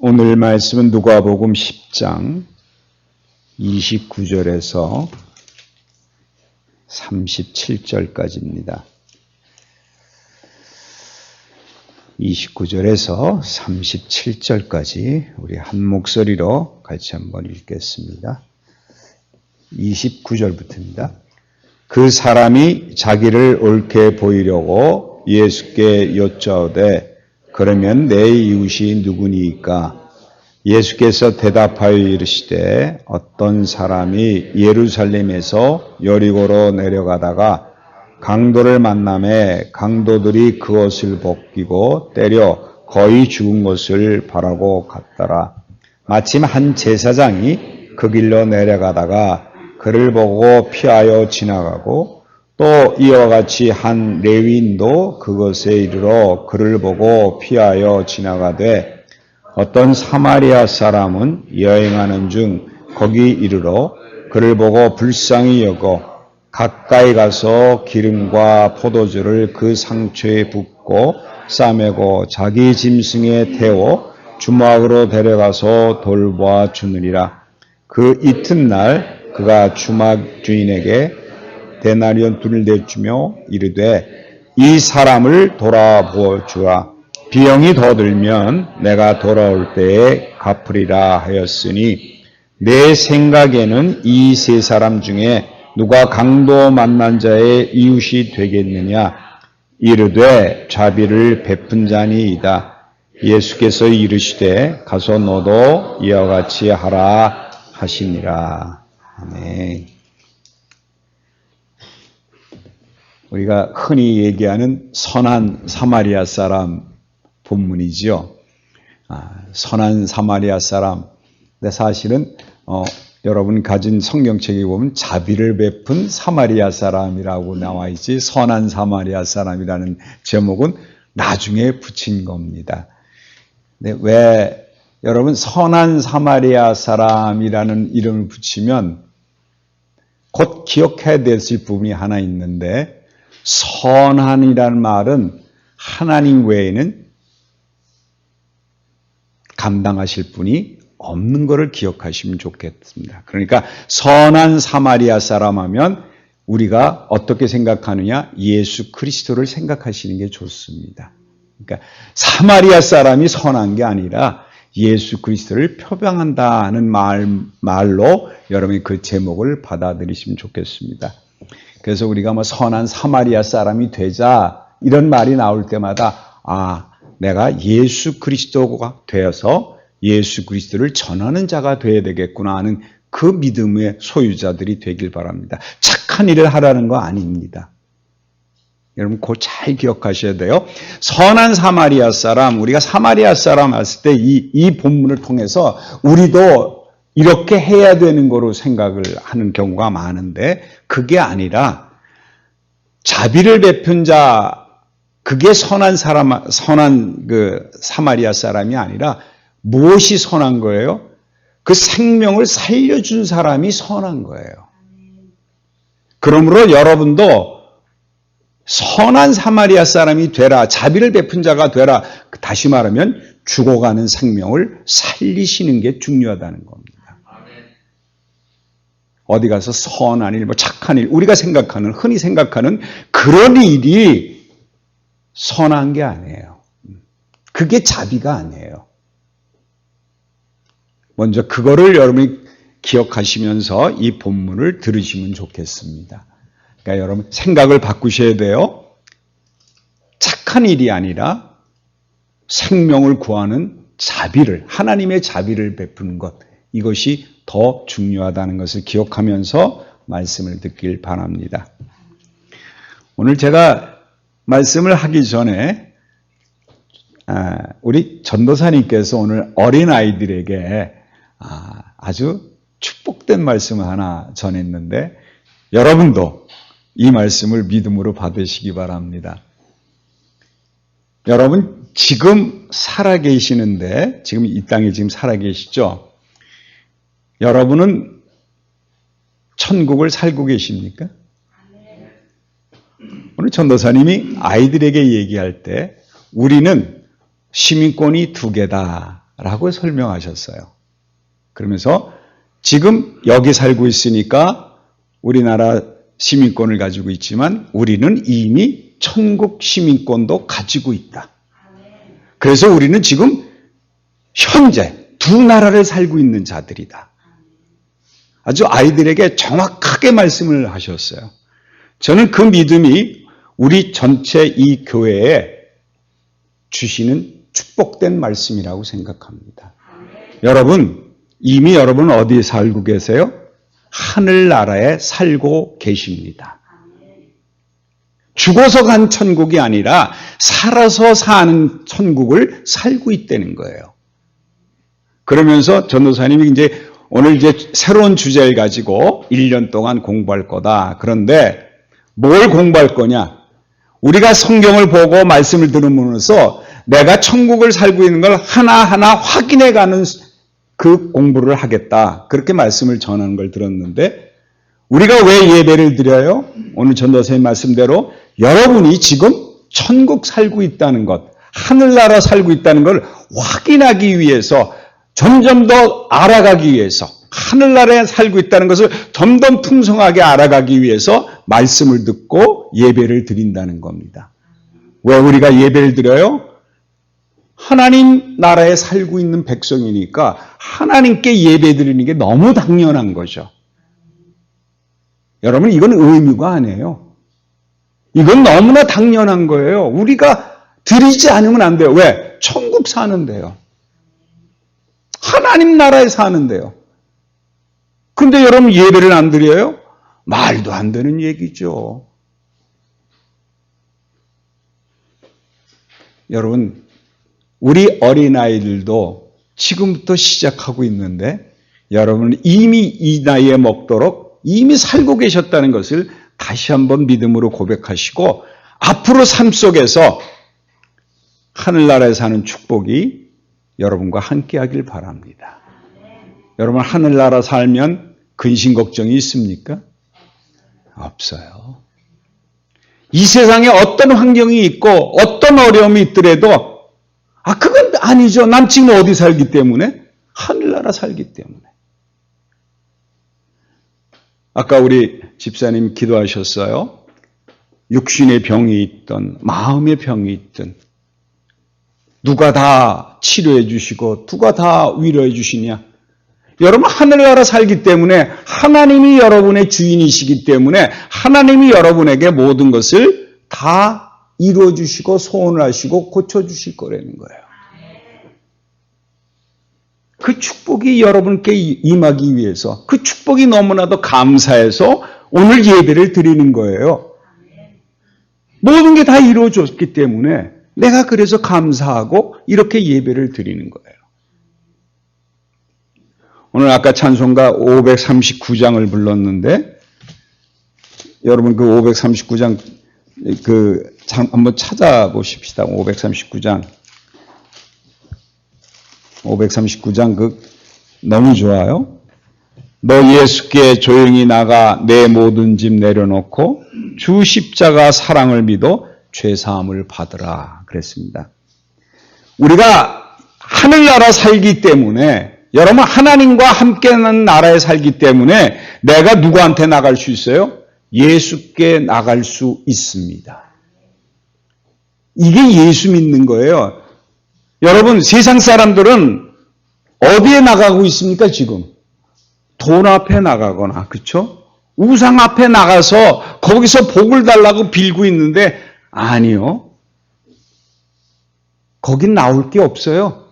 오늘 말씀은 누가복음 10장 29절에서 37절까지입니다. 29절에서 37절까지 우리 한 목소리로 같이 한번 읽겠습니다. 29절부터입니다. 그 사람이 자기를 옳게 보이려고 예수께 여짜오되 그러면 내 이웃이 누구니까? 예수께서 대답하여 이르시되 어떤 사람이 예루살렘에서 여리고로 내려가다가 강도를 만나매 강도들이 그 옷을 벗기고 때려 거의 죽은 것을 바라고 갔더라. 마침 한 제사장이 그 길로 내려가다가 그를 보고 피하여 지나가고 또 이와 같이 한 레위인도 그것에 이르러 그를 보고 피하여 지나가되 어떤 사마리아 사람은 여행하는 중 거기 이르러 그를 보고 불쌍히 여겨 가까이 가서 기름과 포도주를 그 상처에 붓고 싸매고 자기 짐승에 태워 주막으로 데려가서 돌보아 주느니라. 그 이튿날 그가 주막 주인에게 데나리온 둘을 내주며 이르되 이 사람을 돌아보아주라. 비용이 더 들면 내가 돌아올 때에 갚으리라 하였으니 내 생각에는 이 세 사람 중에 누가 강도 만난 자의 이웃이 되겠느냐? 이르되 자비를 베푼 자니이다. 예수께서 이르시되 가서 너도 이와 같이 하라 하시니라. 아멘. 우리가 흔히 얘기하는 선한 사마리아 사람 본문이죠. 선한 사마리아 사람. 근데 사실은 여러분 가진 성경책에 보면 자비를 베푼 사마리아 사람이라고 나와 있지 선한 사마리아 사람이라는 제목은 나중에 붙인 겁니다. 근데 왜 여러분 선한 사마리아 사람이라는 이름을 붙이면 곧 기억해야 되실 부분이 하나 있는데 선한이라는 말은 하나님 외에는 감당하실 분이 없는 것을 기억하시면 좋겠습니다. 그러니까 선한 사마리아 사람 하면 우리가 어떻게 생각하느냐? 예수 그리스도를 생각하시는 게 좋습니다. 그러니까 사마리아 사람이 선한 게 아니라 예수 그리스도를 표방한다는 말로 여러분이 그 제목을 받아들이시면 좋겠습니다. 그래서 우리가 뭐 선한 사마리아 사람이 되자 이런 말이 나올 때마다 내가 예수 그리스도가 되어서 예수 그리스도를 전하는 자가 되어야 되겠구나 하는 그 믿음의 소유자들이 되길 바랍니다. 착한 일을 하라는 거 아닙니다. 여러분 그거 잘 기억하셔야 돼요. 선한 사마리아 사람, 우리가 사마리아 사람 했을 때 이 본문을 통해서 우리도 이렇게 해야 되는 거로 생각을 하는 경우가 많은데 그게 아니라 자비를 베푼 자, 그게 선한 그 사마리아 사람이 아니라 무엇이 선한 거예요? 그 생명을 살려준 사람이 선한 거예요. 그러므로 여러분도 선한 사마리아 사람이 되라, 자비를 베푼 자가 되라. 다시 말하면 죽어가는 생명을 살리시는 게 중요하다는 겁니다. 어디 가서 선한 일, 착한 일, 우리가 생각하는, 흔히 생각하는 그런 일이 선한 게 아니에요. 그게 자비가 아니에요. 먼저 그거를 여러분이 기억하시면서 이 본문을 들으시면 좋겠습니다. 그러니까 여러분 생각을 바꾸셔야 돼요. 착한 일이 아니라 생명을 구하는 자비를, 하나님의 자비를 베푸는 것, 이것이 더 중요하다는 것을 기억하면서 말씀을 듣길 바랍니다. 오늘 제가 말씀을 하기 전에 우리 전도사님께서 오늘 어린아이들에게 아주 축복된 말씀을 하나 전했는데 여러분도 이 말씀을 믿음으로 받으시기 바랍니다. 여러분 지금 살아계시는데 지금 이 땅에 지금 살아계시죠? 여러분은 천국을 살고 계십니까? 오늘 전도사님이 아이들에게 얘기할 때 우리는 시민권이 2개다 라고 설명하셨어요. 그러면서 지금 여기 살고 있으니까 우리나라 시민권을 가지고 있지만 우리는 이미 천국 시민권도 가지고 있다. 그래서 우리는 지금 현재 두 나라를 살고 있는 자들이다. 아주 아이들에게 정확하게 말씀을 하셨어요. 저는 그 믿음이 우리 전체 이 교회에 주시는 축복된 말씀이라고 생각합니다. 여러분, 이미 여러분 어디에 살고 계세요? 하늘나라에 살고 계십니다. 죽어서 간 천국이 아니라 살아서 사는 천국을 살고 있다는 거예요. 그러면서 전도사님이 오늘 이제 새로운 주제를 가지고 1년 동안 공부할 거다. 그런데 뭘 공부할 거냐? 우리가 성경을 보고 말씀을 들으면서 내가 천국을 살고 있는 걸 하나하나 확인해가는 그 공부를 하겠다. 그렇게 말씀을 전하는 걸 들었는데 우리가 왜 예배를 드려요? 오늘 전도사님 말씀대로 여러분이 지금 천국 살고 있다는 것, 하늘나라 살고 있다는 걸 확인하기 위해서 점점 더 알아가기 위해서 하늘나라에 살고 있다는 것을 점점 풍성하게 알아가기 위해서 말씀을 듣고 예배를 드린다는 겁니다. 왜 우리가 예배를 드려요? 하나님 나라에 살고 있는 백성이니까 하나님께 예배 드리는 게 너무 당연한 거죠. 여러분, 이건 의무가 아니에요. 이건 너무나 당연한 거예요. 우리가 드리지 않으면 안 돼요. 왜? 천국 사는데요. 하나님 나라에 사는데요. 근데 여러분 예배를 안 드려요? 말도 안 되는 얘기죠. 여러분, 우리 어린아이들도 지금부터 시작하고 있는데 여러분은 이미 이 나이에 먹도록 이미 살고 계셨다는 것을 다시 한번 믿음으로 고백하시고 앞으로 삶 속에서 하늘나라에 사는 축복이 여러분과 함께하길 바랍니다. 여러분 하늘나라 살면 근심 걱정이 있습니까? 없어요. 이 세상에 어떤 환경이 있고 어떤 어려움이 있더라도 그건 아니죠. 난 지금 어디 살기 때문에? 하늘나라 살기 때문에. 아까 우리 집사님 기도하셨어요. 육신의 병이 있든 마음의 병이 있든 누가 다 치료해 주시고 누가 다 위로해 주시냐? 여러분 하늘나라 살기 때문에 하나님이 여러분의 주인이시기 때문에 하나님이 여러분에게 모든 것을 다 이루어 주시고 소원을 하시고 고쳐 주실 거라는 거예요. 그 축복이 여러분께 임하기 위해서 그 축복이 너무나도 감사해서 오늘 예배를 드리는 거예요. 모든 게 다 이루어졌기 때문에 내가 그래서 감사하고 이렇게 예배를 드리는 거예요. 오늘 아까 찬송가 539장을 불렀는데 여러분 그 539장 한번 찾아보십시다. 539장 너무 좋아요. 너 예수께 조용히 나가 내 모든 짐 내려놓고 주 십자가 사랑을 믿어 죄사함을 받으라 그랬습니다. 우리가 하늘나라 살기 때문에 여러분 하나님과 함께하는 나라에 살기 때문에 내가 누구한테 나갈 수 있어요? 예수께 나갈 수 있습니다. 이게 예수 믿는 거예요. 여러분 세상 사람들은 어디에 나가고 있습니까 지금? 돈 앞에 나가거나 그렇죠? 우상 앞에 나가서 거기서 복을 달라고 빌고 있는데 아니요. 거긴 나올 게 없어요.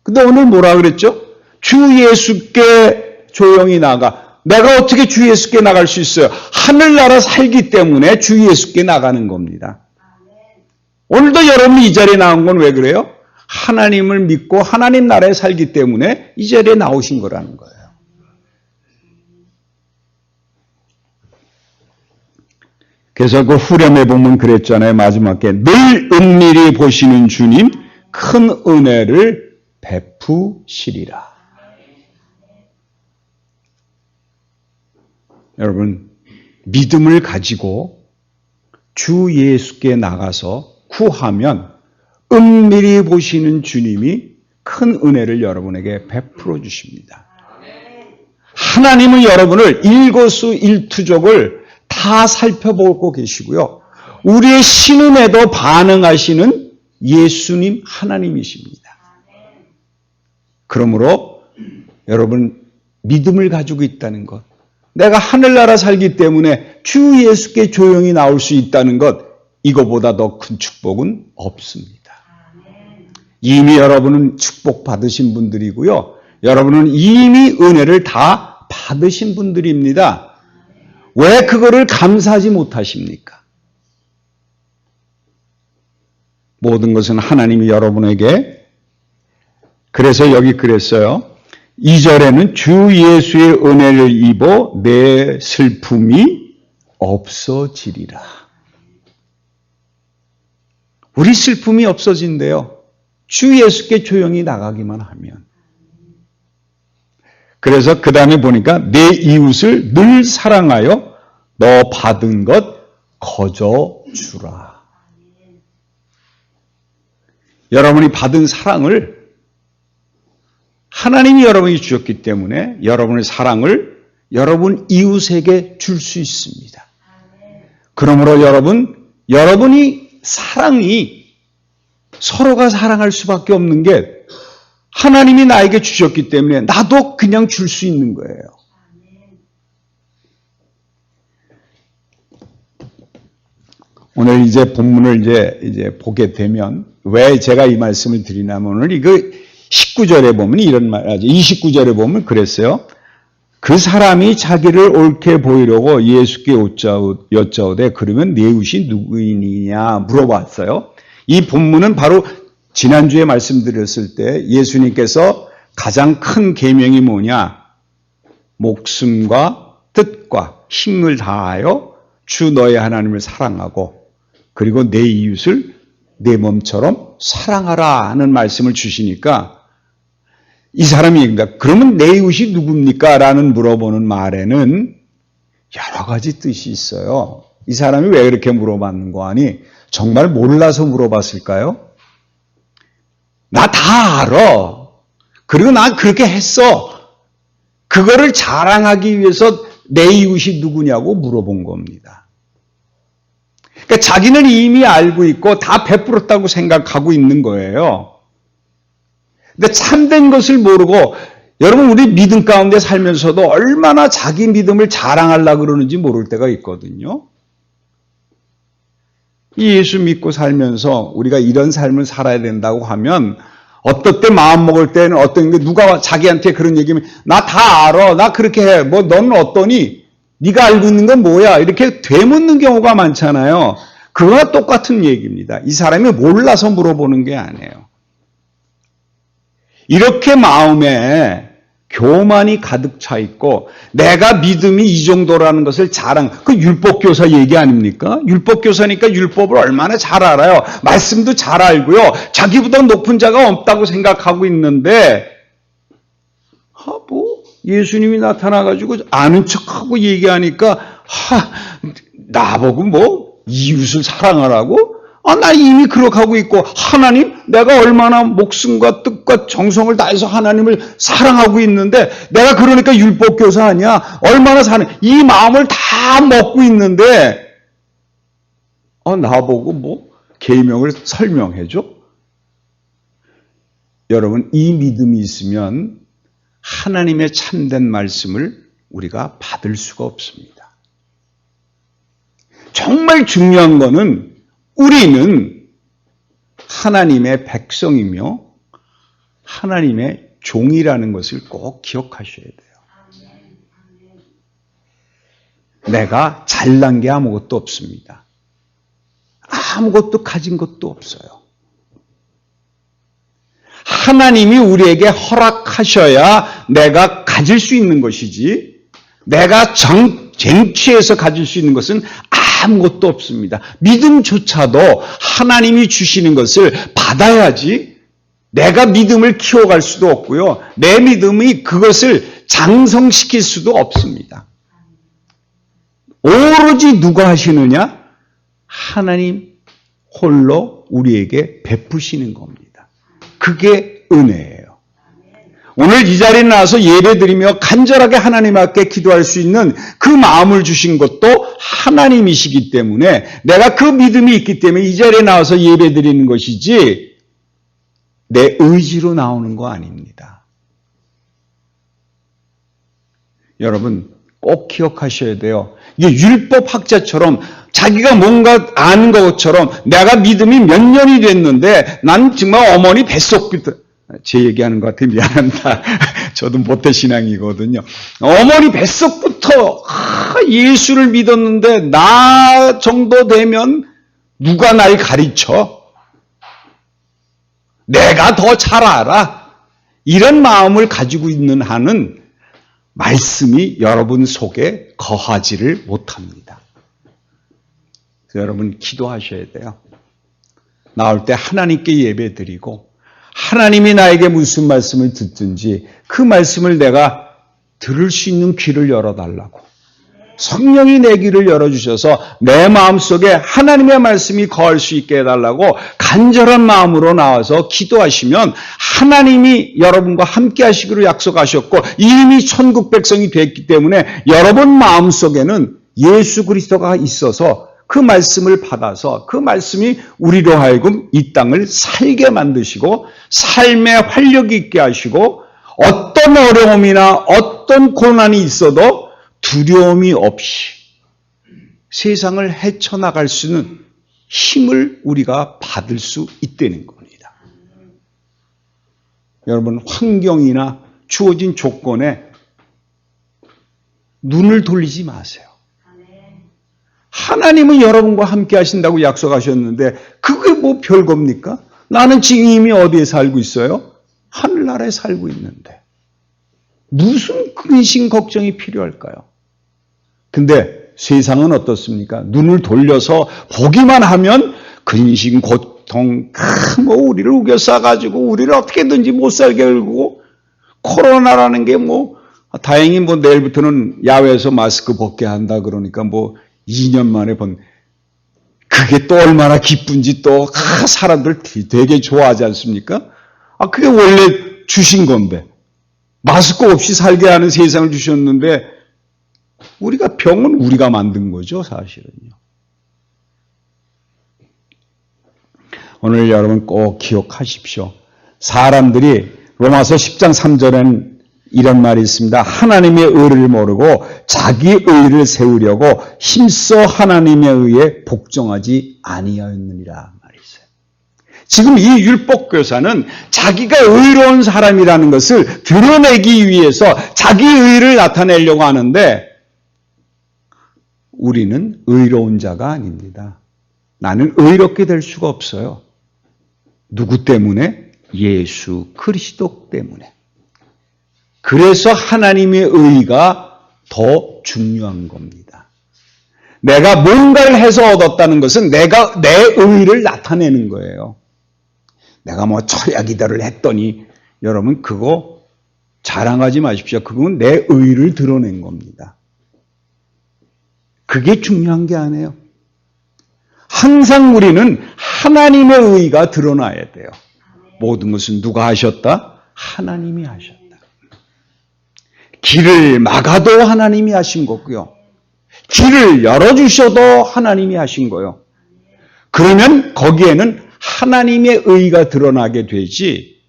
근데 오늘 뭐라 그랬죠? 주 예수께 조용히 나가. 내가 어떻게 주 예수께 나갈 수 있어요? 하늘나라 살기 때문에 주 예수께 나가는 겁니다. 오늘도 여러분이 이 자리에 나온 건 왜 그래요? 하나님을 믿고 하나님 나라에 살기 때문에 이 자리에 나오신 거라는 거예요. 그래서 그 후렴에 보면 그랬잖아요. 마지막에 늘 은밀히 보시는 주님 큰 은혜를 베푸시리라. 여러분 믿음을 가지고 주 예수께 나가서 구하면 은밀히 보시는 주님이 큰 은혜를 여러분에게 베풀어 주십니다. 하나님은 여러분을 일거수일투족을 다 살펴보고 계시고요. 우리의 신음에도 반응하시는 예수님 하나님이십니다. 그러므로 여러분 믿음을 가지고 있다는 것, 내가 하늘나라 살기 때문에 주 예수께 조용히 나올 수 있다는 것, 이거보다 더 큰 축복은 없습니다. 이미 여러분은 축복받으신 분들이고요. 여러분은 이미 은혜를 다 받으신 분들입니다. 왜 그거를 감사하지 못하십니까? 모든 것은 하나님이 여러분에게, 그래서 여기 그랬어요. 2절에는 주 예수의 은혜를 입어 내 슬픔이 없어지리라. 우리 슬픔이 없어진대요. 주 예수께 조용히 나가기만 하면. 그래서 그 다음에 보니까 내 이웃을 늘 사랑하여 너 받은 것 거저 주라. 여러분이 받은 사랑을 하나님이 여러분이 주셨기 때문에 여러분의 사랑을 여러분 이웃에게 줄 수 있습니다. 그러므로 여러분이 사랑이 서로가 사랑할 수밖에 없는 게 하나님이 나에게 주셨기 때문에 나도 그냥 줄 수 있는 거예요. 오늘 이제 본문을 이제 보게 되면 왜 제가 이 말씀을 드리냐면 오늘 이거 19절에 보면 이런 말, 29절에 보면 그랬어요. 그 사람이 자기를 옳게 보이려고 예수께 여짜오되 그러면 내 이웃이 누구이냐 물어봤어요. 이 본문은 바로 지난주에 말씀드렸을 때 예수님께서 가장 큰 계명이 뭐냐? 목숨과 뜻과 힘을 다하여 주 너의 하나님을 사랑하고 그리고 내 이웃을 내 몸처럼 사랑하라 하는 말씀을 주시니까 이 사람이 그러면 내 이웃이 누굽니까? 라는 물어보는 말에는 여러 가지 뜻이 있어요. 이 사람이 왜 그렇게 물어봤는 거 아니? 정말 몰라서 물어봤을까요? 나 다 알아. 그리고 난 그렇게 했어. 그거를 자랑하기 위해서 내 이웃이 누구냐고 물어본 겁니다. 그러니까 자기는 이미 알고 있고 다 베풀었다고 생각하고 있는 거예요. 근데 참된 것을 모르고 여러분 우리 믿음 가운데 살면서도 얼마나 자기 믿음을 자랑하려고 그러는지 모를 때가 있거든요. 예수 믿고 살면서 우리가 이런 삶을 살아야 된다고 하면 어떨 때 마음 먹을 때는 어떤 게 누가 자기한테 그런 얘기하면 나 다 알아. 나 그렇게 해. 뭐 너는 어떠니? 네가 알고 있는 건 뭐야? 이렇게 되묻는 경우가 많잖아요. 그거와 똑같은 얘기입니다. 이 사람이 몰라서 물어보는 게 아니에요. 이렇게 마음에 교만이 가득 차 있고 내가 믿음이 이 정도라는 것을 그 율법교사 얘기 아닙니까? 율법교사니까 율법을 얼마나 잘 알아요. 말씀도 잘 알고요. 자기보다 높은 자가 없다고 생각하고 있는데 예수님이 나타나가지고 아는 척하고 얘기하니까 나보고 뭐 이웃을 사랑하라고? 나 이미 그렇게 하고 있고 하나님 내가 얼마나 목숨과 뜻과 정성을 다해서 하나님을 사랑하고 있는데 내가 그러니까 율법교사 아니야? 얼마나 이 마음을 다 먹고 있는데 나보고 뭐 계명을 설명해줘? 여러분 이 믿음이 있으면 하나님의 참된 말씀을 우리가 받을 수가 없습니다. 정말 중요한 거는 우리는 하나님의 백성이며 하나님의 종이라는 것을 꼭 기억하셔야 돼요. 내가 잘난 게 아무것도 없습니다. 아무것도 가진 것도 없어요. 하나님이 우리에게 허락하셔야 내가 가질 수 있는 것이지 내가 쟁취해서 가질 수 있는 것은 아무것도 없습니다. 믿음조차도 하나님이 주시는 것을 받아야지 내가 믿음을 키워갈 수도 없고요. 내 믿음이 그것을 장성시킬 수도 없습니다. 오로지 누가 하시느냐? 하나님 홀로 우리에게 베푸시는 겁니다. 그게 은혜예요. 오늘 이 자리에 나와서 예배드리며 간절하게 하나님 앞에 기도할 수 있는 그 마음을 주신 것도 하나님이시기 때문에 내가 그 믿음이 있기 때문에 이 자리에 나와서 예배드리는 것이지 내 의지로 나오는 거 아닙니다. 여러분 꼭 기억하셔야 돼요. 이게 율법학자처럼 자기가 뭔가 아는 것처럼 내가 믿음이 몇 년이 됐는데 난 정말 어머니 뱃속부터 제 얘기하는 것 같아요. 미안합니다. 저도 모태신앙이거든요. 어머니 뱃속부터 예수를 믿었는데 나 정도 되면 누가 날 가르쳐? 내가 더 잘 알아. 이런 마음을 가지고 있는 한은 말씀이 여러분 속에 거하지를 못합니다. 그래서 여러분 기도하셔야 돼요. 나올 때 하나님께 예배드리고 하나님이 나에게 무슨 말씀을 듣든지 그 말씀을 내가 들을 수 있는 귀를 열어달라고. 성령이 내 귀를 열어주셔서 내 마음속에 하나님의 말씀이 거할 수 있게 해달라고 간절한 마음으로 나와서 기도하시면 하나님이 여러분과 함께 하시기로 약속하셨고 이미 천국 백성이 됐기 때문에 여러분 마음속에는 예수 그리스도가 있어서 그 말씀을 받아서 그 말씀이 우리로 하여금 이 땅을 살게 만드시고 삶의 활력이 있게 하시고 어떤 어려움이나 어떤 고난이 있어도 두려움이 없이 세상을 헤쳐나갈 수 있는 힘을 우리가 받을 수 있다는 겁니다. 여러분 환경이나 주어진 조건에 눈을 돌리지 마세요. 하나님은 여러분과 함께 하신다고 약속하셨는데 그게 뭐 별겁니까? 나는 지금 이미 어디에 살고 있어요? 하늘나라에 살고 있는데 무슨 근심 걱정이 필요할까요? 근데 세상은 어떻습니까? 눈을 돌려서 보기만 하면 근심 고통 뭐 우리를 우겨싸가지고 우리를 어떻게든지 못 살게 하고 코로나라는 게 뭐 다행히 뭐 내일부터는 야외에서 마스크 벗게 한다 그러니까 뭐 2년 만에 본 그게 또 얼마나 기쁜지 또 사람들 되게 좋아하지 않습니까? 그게 원래 주신 건데 마스크 없이 살게 하는 세상을 주셨는데 우리가 병은 우리가 만든 거죠, 사실은요. 오늘 여러분 꼭 기억하십시오. 사람들이 로마서 10장 3절에는 이런 말이 있습니다. 하나님의 의를 모르고 자기 의를 세우려고 힘써 하나님에 의해 복종하지 아니하였느니라 말이 있어요. 지금 이 율법교사는 자기가 의로운 사람이라는 것을 드러내기 위해서 자기 의를 나타내려고 하는데 우리는 의로운 자가 아닙니다. 나는 의롭게 될 수가 없어요. 누구 때문에? 예수 그리스도 때문에. 그래서 하나님의 의가 더 중요한 겁니다. 내가 뭔가를 해서 얻었다는 것은 내가 내 의를 나타내는 거예요. 내가 뭐 철야 기도를 했더니 여러분 그거 자랑하지 마십시오. 그건 내 의를 드러낸 겁니다. 그게 중요한 게 아니에요. 항상 우리는 하나님의 의가 드러나야 돼요. 모든 것은 누가 하셨다? 하나님이 하셨다. 길을 막아도 하나님이 하신 거고요. 길을 열어주셔도 하나님이 하신 거예요. 그러면 거기에는 하나님의 의가 드러나게 되지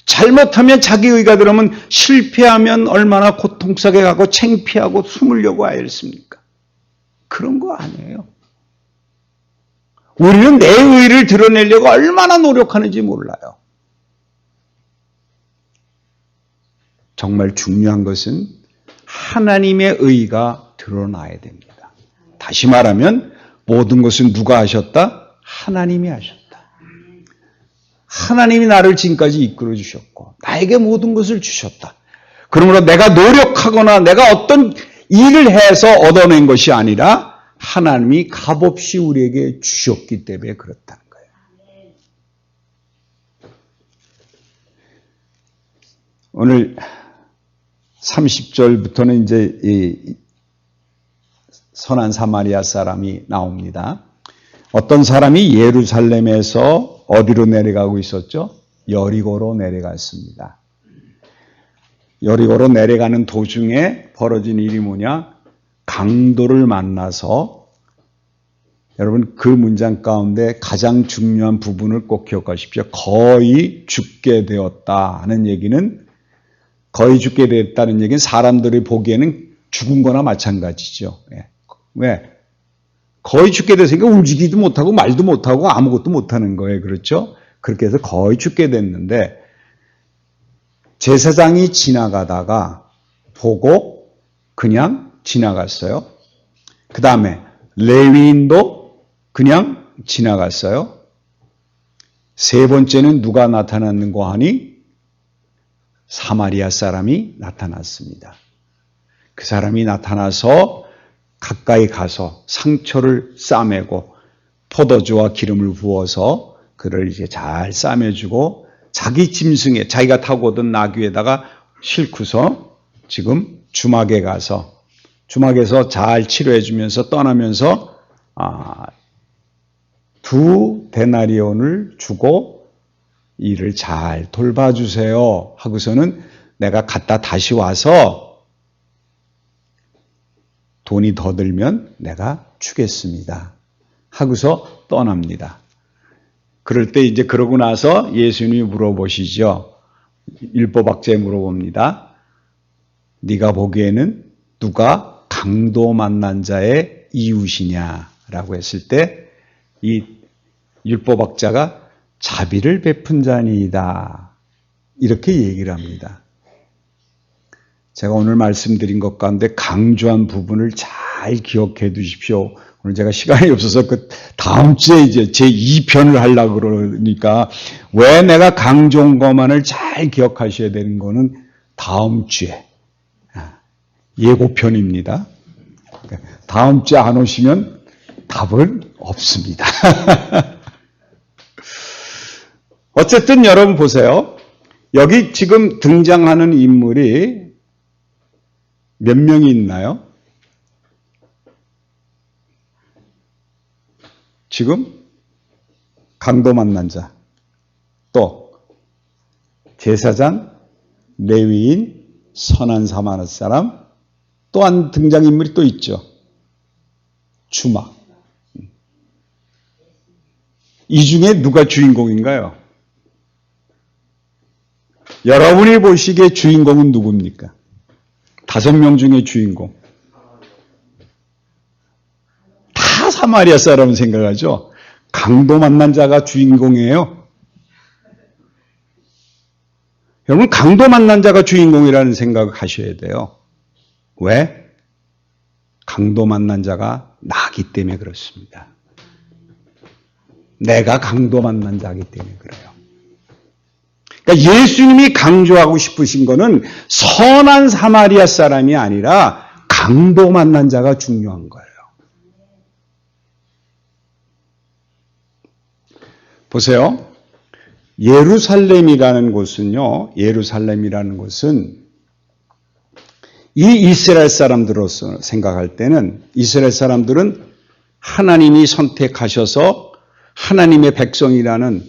잘못하면 자기 의가 들어오면 실패하면 얼마나 고통스럽게 가고 창피하고 숨으려고 하였습니까? 그런 거 아니에요. 우리는 내 의를 드러내려고 얼마나 노력하는지 몰라요. 정말 중요한 것은 하나님의 의가 드러나야 됩니다. 다시 말하면 모든 것은 누가 하셨다? 하나님이 하셨다. 하나님이 나를 지금까지 이끌어 주셨고 나에게 모든 것을 주셨다. 그러므로 내가 노력하거나 내가 어떤 일을 해서 얻어낸 것이 아니라 하나님이 값없이 우리에게 주셨기 때문에 그렇다는 거예요. 오늘 30절부터는 이제 이 선한 사마리아 사람이 나옵니다. 어떤 사람이 예루살렘에서 어디로 내려가고 있었죠? 여리고로 내려갔습니다. 여리고로 내려가는 도중에 벌어진 일이 뭐냐? 강도를 만나서, 여러분 그 문장 가운데 가장 중요한 부분을 꼭 기억하십시오. 거의 죽게 되었다 하는 얘기는, 거의 죽게 되었다는 얘기는 사람들이 보기에는 죽은 거나 마찬가지죠. 왜? 거의 죽게 됐으니까 움직이지도 못하고 말도 못하고 아무것도 못하는 거예요. 그렇죠? 그렇게 해서 거의 죽게 됐는데, 제사장이 지나가다가 보고 그냥 지나갔어요. 그 다음에 레위인도 그냥 지나갔어요. 세 번째는 누가 나타났는고 하니 사마리아 사람이 나타났습니다. 그 사람이 나타나서 가까이 가서 상처를 싸매고 포도주와 기름을 부어서 그를 이제 잘 싸매주고 자기 짐승에, 자기가 타고 오던 나귀에다가 싣고서 지금 주막에 가서, 주막에서 잘 치료해주면서 떠나면서 2데나리온을 주고 일을 잘 돌봐주세요 하고서는 내가 갔다 다시 와서 돈이 더 들면 내가 주겠습니다 하고서 떠납니다. 그럴 때 이제 그러고 나서 예수님이 물어보시죠. 율법학자에 물어봅니다. 네가 보기에는 누가 강도 만난 자의 이웃이냐라고 했을 때 이 율법학자가 자비를 베푼 자니이다 이렇게 얘기를 합니다. 제가 오늘 말씀드린 것 가운데 강조한 부분을 잘 기억해 두십시오. 오늘 제가 시간이 없어서 그 다음 주에 이제 제 2편을 하려고 그러니까 왜 내가 강조한 것만을 잘 기억하셔야 되는 거는 다음 주에 예고편입니다. 다음 주에 안 오시면 답은 없습니다. 어쨌든 여러분 보세요. 여기 지금 등장하는 인물이 몇 명이 있나요? 지금 강도 만난 자, 또 제사장, 레위인, 선한 사마리 사람, 또한 등장인물이 또 있죠. 주막. 이 중에 누가 주인공인가요? 여러분이 보시기에 주인공은 누굽니까? 5명 중에 주인공. 다 사마리아 사람 생각하죠? 강도 만난 자가 주인공이에요. 여러분, 강도 만난 자가 주인공이라는 생각을 하셔야 돼요. 왜? 강도 만난 자가 나기 때문에 그렇습니다. 내가 강도 만난 자이기 때문에 그래요. 그러니까 예수님이 강조하고 싶으신 거는 선한 사마리아 사람이 아니라 강도 만난 자가 중요한 거예요. 보세요. 예루살렘이라는 곳은요, 예루살렘이라는 곳은 이 이스라엘 사람들로서 생각할 때는 이스라엘 사람들은 하나님이 선택하셔서 하나님의 백성이라는,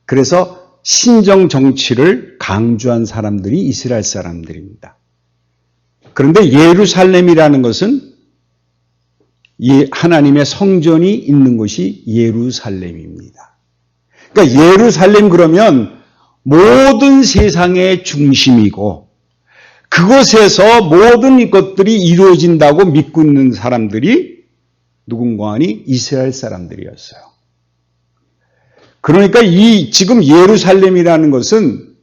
그래서 신정 정치를 강조한 사람들이 이스라엘 사람들입니다. 그런데 예루살렘이라는 것은 하나님의 성전이 있는 곳이 예루살렘입니다. 그러니까 예루살렘 그러면 모든 세상의 중심이고 그곳에서 모든 것들이 이루어진다고 믿고 있는 사람들이 누군가 하니 이스라엘 사람들이었어요. 그러니까 지금 예루살렘이라는 것은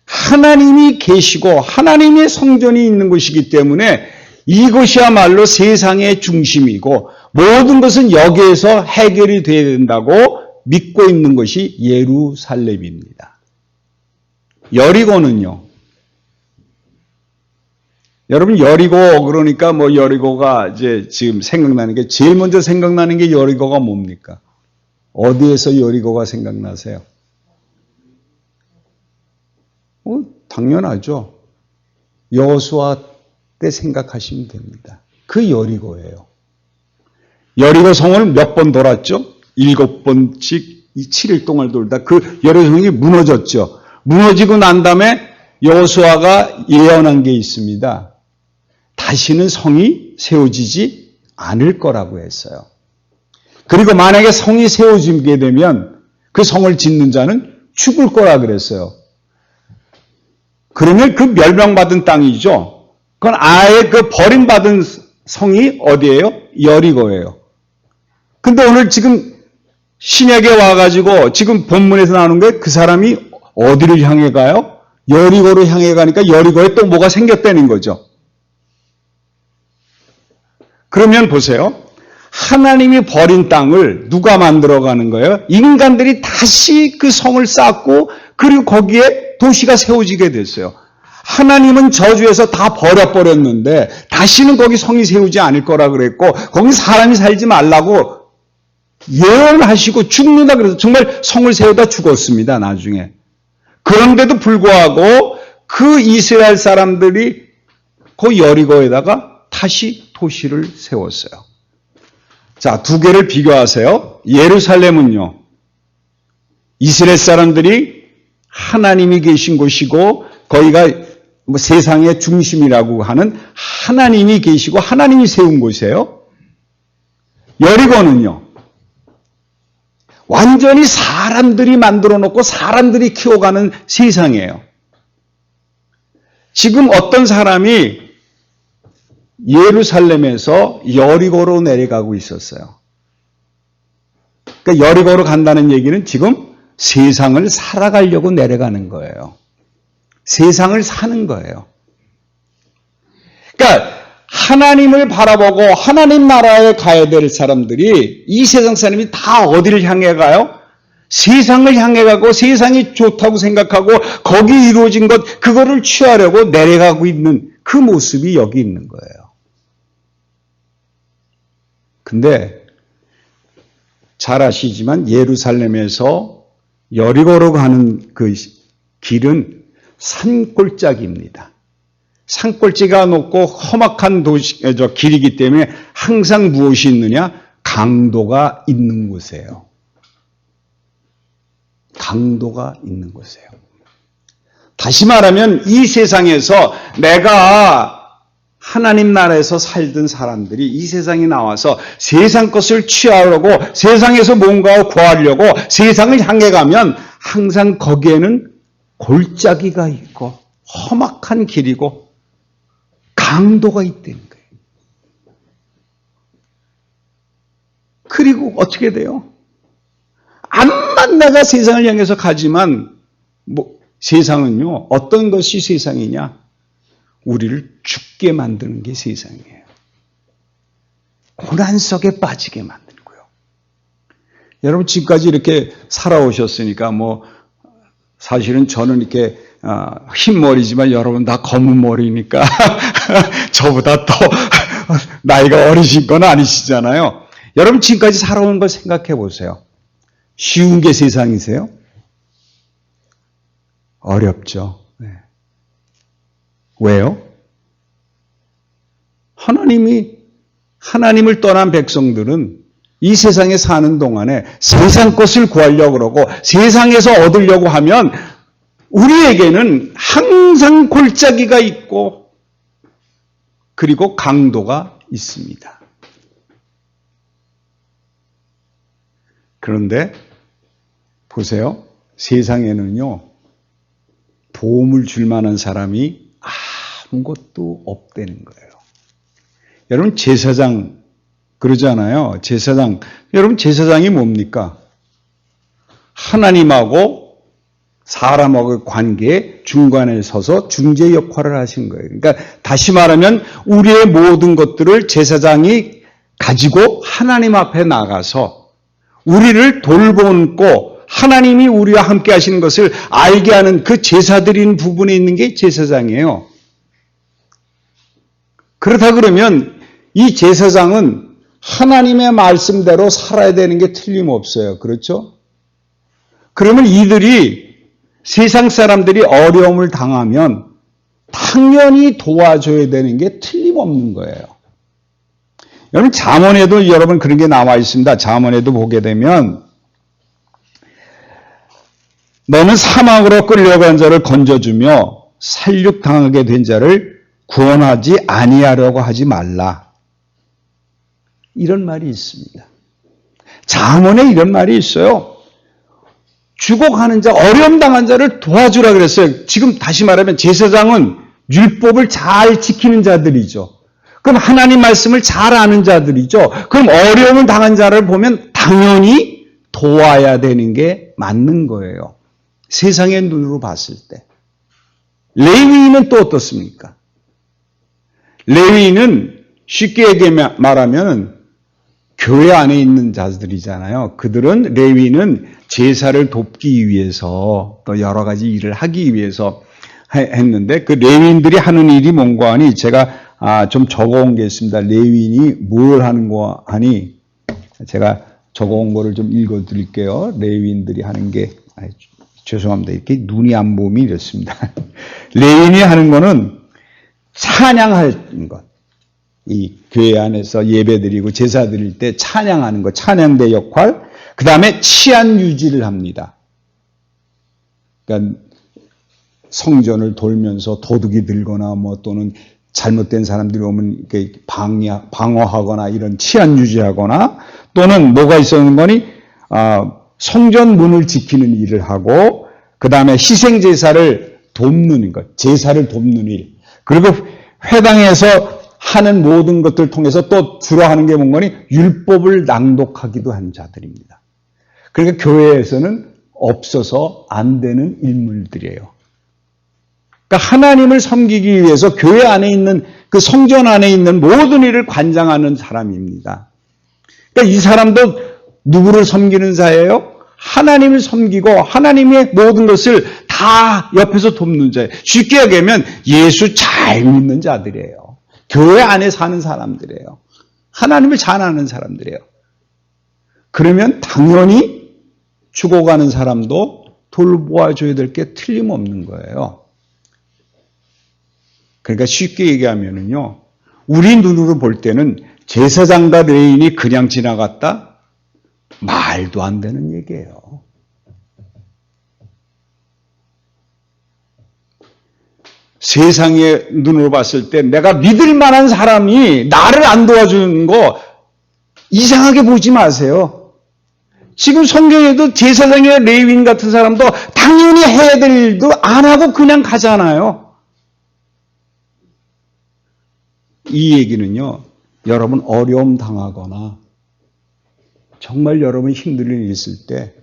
하나님이 계시고 하나님의 성전이 있는 곳이기 때문에 이것이야말로 세상의 중심이고 모든 것은 여기에서 해결이 되어야 된다고 믿고 있는 것이 예루살렘입니다. 여리고는요. 여러분 여리고 그러니까 여리고가 이제 지금 생각나는 게 제일 먼저 생각나는 게 여리고가 뭡니까? 어디에서 여리고가 생각나세요? 당연하죠. 여호수아 때 생각하시면 됩니다. 그 여리고예요. 여리고 성을 몇 번 돌았죠? 7번씩 7일 동안 돌다 그 여리고 성이 무너졌죠. 무너지고 난 다음에 여호수아가 예언한 게 있습니다. 다시는 성이 세워지지 않을 거라고 했어요. 그리고 만약에 성이 세워지게 되면 그 성을 짓는 자는 죽을 거라 그랬어요. 그러면 그 멸망받은 땅이죠. 그건 아예 그 버림받은 성이 어디예요? 여리고예요. 근데 오늘 지금 신약에 와가지고 지금 본문에서 나오는 게 그 사람이 어디를 향해 가요? 여리고로 향해 가니까 여리고에 또 뭐가 생겼다는 거죠. 그러면 보세요. 하나님이 버린 땅을 누가 만들어가는 거예요? 인간들이 다시 그 성을 쌓고 그리고 거기에 도시가 세워지게 됐어요. 하나님은 저주에서 다 버려버렸는데 다시는 거기 성이 세우지 않을 거라 그랬고 거기 사람이 살지 말라고 예언하시고 죽는다 그래서 정말 성을 세우다 죽었습니다. 나중에. 그런데도 불구하고 그 이스라엘 사람들이 그 여리고에다가 다시 도시를 세웠어요. 자, 두 개를 비교하세요. 예루살렘은요, 이스라엘 사람들이 하나님이 계신 곳이고 거기가 뭐 세상의 중심이라고 하는 하나님이 계시고 하나님이 세운 곳이에요. 여리고는요, 완전히 사람들이 만들어 놓고 사람들이 키워가는 세상이에요. 지금 어떤 사람이 예루살렘에서 여리고로 내려가고 있었어요. 그러니까 여리고로 간다는 얘기는 지금 세상을 살아가려고 내려가는 거예요. 세상을 사는 거예요. 그러니까 하나님을 바라보고 하나님 나라에 가야 될 사람들이 이 세상 사람이 다 어디를 향해 가요? 세상을 향해 가고 세상이 좋다고 생각하고 거기 이루어진 것 그거를 취하려고 내려가고 있는 그 모습이 여기 있는 거예요. 근데 잘 아시지만 예루살렘에서 여리고로 가는 그 길은 산골짜기입니다. 산골짜기가 높고 험악한 길이기 때문에 항상 무엇이 있느냐? 강도가 있는 곳이에요. 강도가 있는 곳이에요. 다시 말하면 이 세상에서 내가 하나님 나라에서 살던 사람들이 이 세상에 나와서 세상 것을 취하려고 세상에서 뭔가 구하려고 세상을 향해 가면 항상 거기에는 골짜기가 있고 험악한 길이고 강도가 있다는 거예요. 그리고 어떻게 돼요? 암만 내가 세상을 향해서 가지만 세상은요, 어떤 것이 세상이냐? 우리를 죽게 만드는 게 세상이에요. 고난 속에 빠지게 만들고요. 여러분 지금까지 이렇게 살아오셨으니까 사실은 저는 이렇게 흰 머리지만 여러분 다 검은 머리니까 저보다 더 나이가 어리신 건 아니시잖아요. 여러분 지금까지 살아온 걸 생각해 보세요. 쉬운 게 세상이세요? 어렵죠. 네. 왜요? 하나님을 떠난 백성들은 이 세상에 사는 동안에 세상 것을 구하려고 그러고 세상에서 얻으려고 하면 우리에게는 항상 골짜기가 있고 그리고 강도가 있습니다. 그런데 보세요. 세상에는요, 도움을 줄 만한 사람이 아무것도 없다는 거예요. 여러분 제사장 그러잖아요. 여러분 제사장이 뭡니까? 하나님하고 사람하고의 관계에 중간에 서서 중재 역할을 하신 거예요. 그러니까 다시 말하면 우리의 모든 것들을 제사장이 가지고 하나님 앞에 나가서 우리를 돌보고 하나님이 우리와 함께 하시는 것을 알게 하는 그 제사드리는 부분에 있는 게 제사장이에요. 그렇다 그러면 이 제사장은 하나님의 말씀대로 살아야 되는 게 틀림없어요. 그렇죠? 그러면 이들이 세상 사람들이 어려움을 당하면 당연히 도와줘야 되는 게 틀림없는 거예요. 여러분 잠언에도 여러분 그런 게 나와 있습니다. 잠언에도 보게 되면 너는 사막으로 끌려간 자를 건져주며 살육당하게 된 자를 구원하지 아니하려고 하지 말라. 이런 말이 있습니다. 잠언에 이런 말이 있어요. 죽어가는 자, 어려움 당한 자를 도와주라 그랬어요. 지금 다시 말하면 제사장은 율법을 잘 지키는 자들이죠. 그럼 하나님 말씀을 잘 아는 자들이죠. 그럼 어려움을 당한 자를 보면 당연히 도와야 되는 게 맞는 거예요. 세상의 눈으로 봤을 때. 레위인은 또 어떻습니까? 레위인은 쉽게 말하면 교회 안에 있는 자들이잖아요. 그들은 레위인은 제사를 돕기 위해서 또 여러 가지 일을 하기 위해서 했는데 그 레위인들이 하는 일이 뭔가 하니 제가 좀 적어온 게 있습니다. 레위인이 뭘 하는 거 하니 제가 적어온 거를 좀 읽어드릴게요. 레위인들이 하는 게 죄송합니다. 이렇게 눈이 안 보면 이렇습니다. 레위인이 하는 거는 찬양하는 것. 이 교회 안에서 예배드리고 제사 드릴 때 찬양하는 것, 찬양대 역할, 그 다음에 치안 유지를 합니다. 그러니까 성전을 돌면서 도둑이 들거나 뭐 또는 잘못된 사람들이 오면 이렇게 방어하거나 이런 치안 유지하거나 또는 뭐가 있었는 거니 성전 문을 지키는 일을 하고 그 다음에 희생제사를 돕는 것, 제사를 돕는 일, 그리고 회당에서 하는 모든 것들을 통해서 또 주로 하는 게 뭔가니 율법을 낭독하기도 한 자들입니다. 그러니까 교회에서는 없어서 안 되는 인물들이에요. 그러니까 하나님을 섬기기 위해서 교회 안에 있는 그 성전 안에 있는 모든 일을 관장하는 사람입니다. 그러니까 이 사람도 누구를 섬기는 자예요? 하나님을 섬기고 하나님의 모든 것을 다 옆에서 돕는 자예요. 쉽게 얘기하면 예수 잘 믿는 자들이에요. 교회 안에 사는 사람들이에요. 하나님을 잘 아는 사람들이에요. 그러면 당연히 죽어가는 사람도 돌보아줘야 될 게 틀림없는 거예요. 그러니까 쉽게 얘기하면요, 우리 눈으로 볼 때는 제사장과 레위인이 그냥 지나갔다? 말도 안 되는 얘기예요. 세상의 눈으로 봤을 때 내가 믿을 만한 사람이 나를 안 도와주는 거 이상하게 보지 마세요. 지금 성경에도 제사장이나 레위인 같은 사람도 당연히 해야 될 일도 안 하고 그냥 가잖아요. 이 얘기는요, 여러분 어려움 당하거나 정말 여러분 힘든 일이 있을 때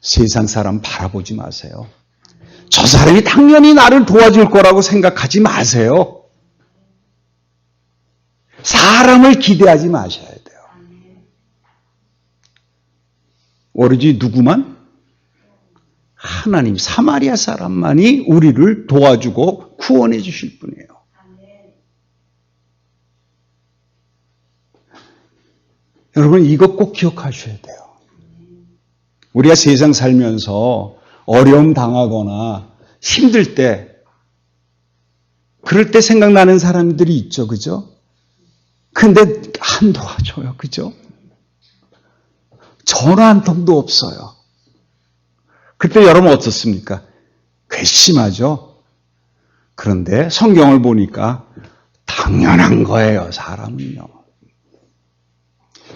세상 사람 바라보지 마세요. 저 사람이 당연히 나를 도와줄 거라고 생각하지 마세요. 사람을 기대하지 마셔야 돼요. 오로지 누구만? 하나님, 사마리아 사람만이 우리를 도와주고 구원해 주실 분이에요. 여러분 이것 꼭 기억하셔야 돼요. 우리가 세상 살면서 어려움 당하거나 힘들 때 그럴 때 생각나는 사람들이 있죠. 그죠? 근데 안 도와줘요. 그죠? 전화 한 통도 없어요. 그때 여러분 어떻습니까? 괘씸하죠? 그런데 성경을 보니까 당연한 거예요. 사람은요.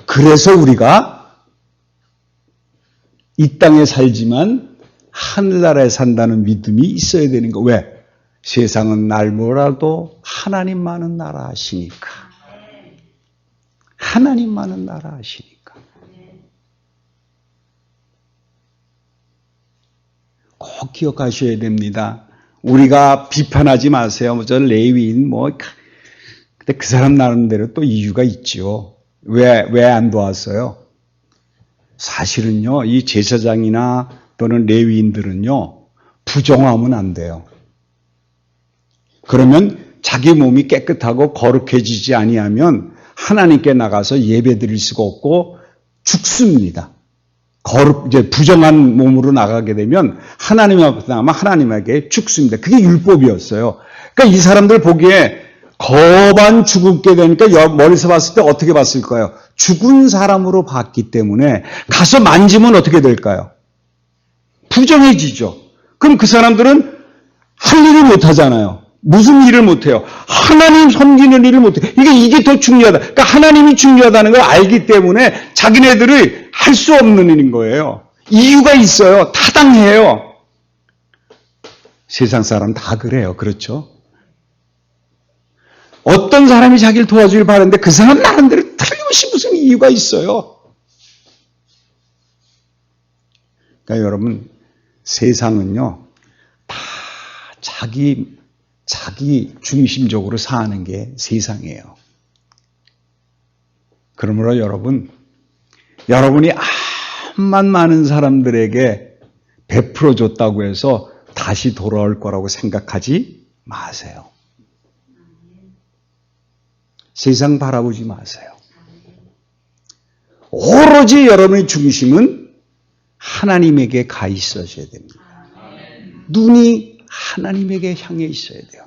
그래서 우리가 이 땅에 살지만 하늘나라에 산다는 믿음이 있어야 되는 거. 왜? 세상은 날 뭐라도 하나님만은 나라 하시니까. 하나님만은 나라 하시니까. 꼭 기억하셔야 됩니다. 우리가 비판하지 마세요. 저 레위인 근데 그 사람 나름대로 또 이유가 있죠. 왜 안 도왔어요? 사실은요, 이 제사장이나 또는 레위인들은요, 부정하면 안 돼요. 그러면 자기 몸이 깨끗하고 거룩해지지 아니하면 하나님께 나가서 예배 드릴 수가 없고 죽습니다. 이제 부정한 몸으로 나가게 되면 하나님 앞에 나가면 하나님에게 죽습니다. 그게 율법이었어요. 그러니까 이 사람들 보기에 거반 죽게 되니까 멀리서 봤을 때 어떻게 봤을까요? 죽은 사람으로 봤기 때문에 가서 만지면 어떻게 될까요? 부정해지죠. 그럼 그 사람들은 할 일을 못 하잖아요. 무슨 일을 못 해요? 하나님 섬기는 일을 못 해요. 이게 더 중요하다. 그러니까 하나님이 중요하다는 걸 알기 때문에 자기네들이 할 수 없는 일인 거예요. 이유가 있어요. 타당해요. 세상 사람 다 그래요. 그렇죠? 어떤 사람이 자기를 도와주길 바라는데 그 사람 나름대로 틀림없이 무슨 이유가 있어요. 그러니까 여러분, 세상은요, 다 자기 중심적으로 사는 게 세상이에요. 그러므로 여러분이 암만 많은 사람들에게 베풀어 줬다고 해서 다시 돌아올 거라고 생각하지 마세요. 세상 바라보지 마세요. 오로지 여러분의 중심은 하나님에게 가 있어야 됩니다. 눈이 하나님에게 향해 있어야 돼요.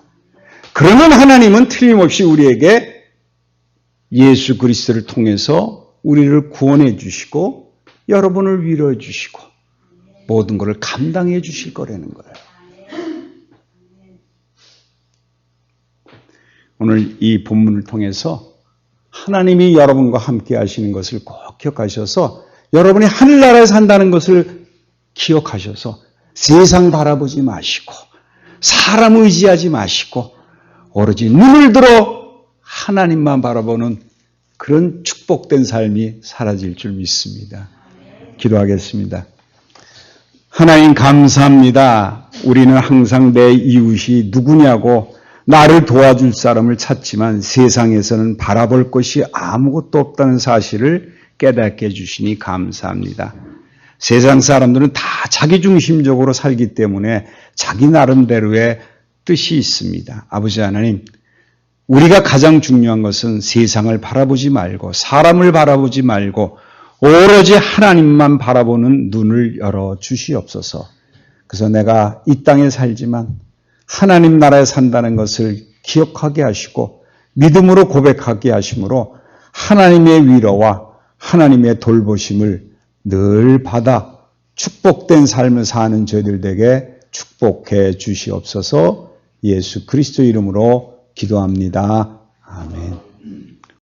그러면 하나님은 틀림없이 우리에게 예수 그리스도를 통해서 우리를 구원해 주시고 여러분을 위로해 주시고 모든 것을 감당해 주실 거라는 거예요. 오늘 이 본문을 통해서 하나님이 여러분과 함께 하시는 것을 꼭 기억하셔서 여러분이 하늘나라에 산다는 것을 기억하셔서 세상 바라보지 마시고 사람 의지하지 마시고 오로지 눈을 들어 하나님만 바라보는 그런 축복된 삶이 사라질 줄 믿습니다. 기도하겠습니다. 하나님 감사합니다. 우리는 항상 내 이웃이 누구냐고 나를 도와줄 사람을 찾지만 세상에서는 바라볼 것이 아무것도 없다는 사실을 깨닫게 해주시니 감사합니다. 세상 사람들은 다 자기중심적으로 살기 때문에 자기 나름대로의 뜻이 있습니다. 아버지 하나님, 우리가 가장 중요한 것은 세상을 바라보지 말고 사람을 바라보지 말고 오로지 하나님만 바라보는 눈을 열어 주시옵소서. 그래서 내가 이 땅에 살지만 하나님 나라에 산다는 것을 기억하게 하시고 믿음으로 고백하게 하심으로 하나님의 위로와 하나님의 돌보심을 늘 받아 축복된 삶을 사는 저희들에게 축복해 주시옵소서. 예수 그리스도 이름으로 기도합니다. 아멘.